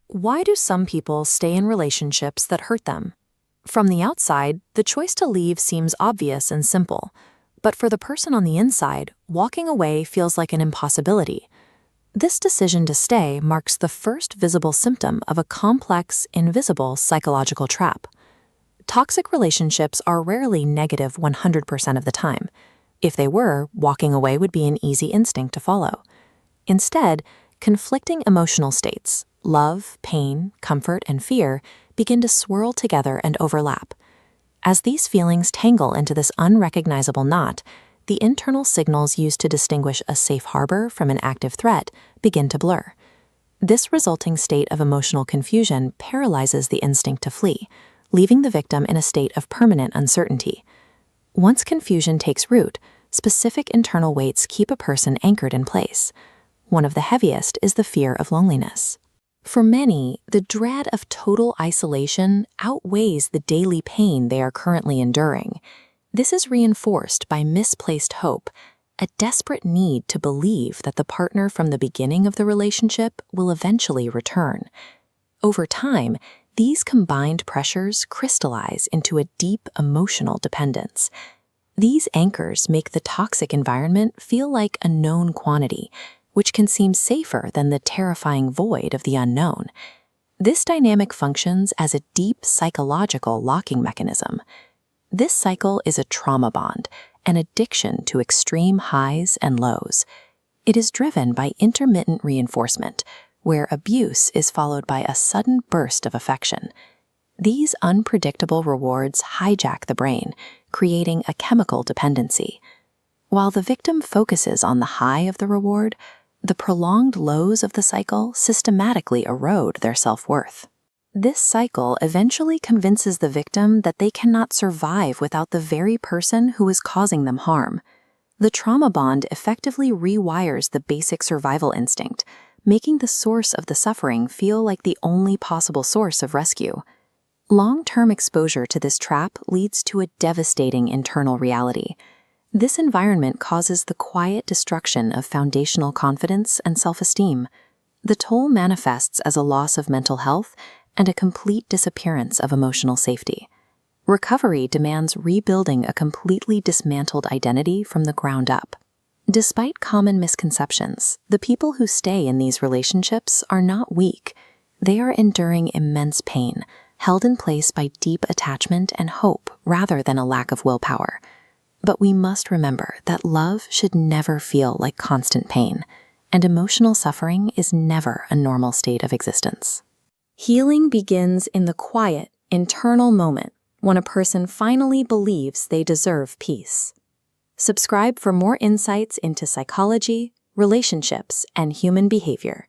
Why do some people stay in relationships that hurt them? From the outside, the choice to leave seems obvious and simple. But for the person on the inside, walking away feels like an impossibility. This decision to stay marks the first visible symptom of a complex, invisible psychological trap. Toxic relationships are rarely negative 100% of the time. If they were, walking away would be an easy instinct to follow. Instead, conflicting emotional states, love, pain, comfort, and fear, begin to swirl together and overlap. As these feelings tangle into this unrecognizable knot, the internal signals used to distinguish a safe harbor from an active threat begin to blur. This resulting state of emotional confusion paralyzes the instinct to flee, leaving the victim in a state of permanent uncertainty. Once confusion takes root, specific internal weights keep a person anchored in place. One of the heaviest is the fear of loneliness. For many, the dread of total isolation outweighs the daily pain they are currently enduring. This is reinforced by misplaced hope, a desperate need to believe that the partner from the beginning of the relationship will eventually return. Over time, these combined pressures crystallize into a deep emotional dependence. These anchors make the toxic environment feel like a known quantity, which can seem safer than the terrifying void of the unknown. This dynamic functions as a deep psychological locking mechanism. This cycle is a trauma bond, an addiction to extreme highs and lows. It is driven by intermittent reinforcement, where abuse is followed by a sudden burst of affection. These unpredictable rewards hijack the brain, creating a chemical dependency. While the victim focuses on the high of the reward, the prolonged lows of the cycle systematically erode their self-worth. This cycle eventually convinces the victim that they cannot survive without the very person who is causing them harm. The trauma bond effectively rewires the basic survival instinct, making the source of the suffering feel like the only possible source of rescue. Long-term exposure to this trap leads to a devastating internal reality. This environment causes the quiet destruction of foundational confidence and self-esteem. The toll manifests as a loss of mental health and a complete disappearance of emotional safety. Recovery demands rebuilding a completely dismantled identity from the ground up. Despite common misconceptions, the people who stay in these relationships are not weak. They are enduring immense pain, held in place by deep attachment and hope rather than a lack of willpower. But we must remember that love should never feel like constant pain, and emotional suffering is never a normal state of existence. Healing begins in the quiet, internal moment when a person finally believes they deserve peace. Subscribe for more insights into psychology, relationships, and human behavior.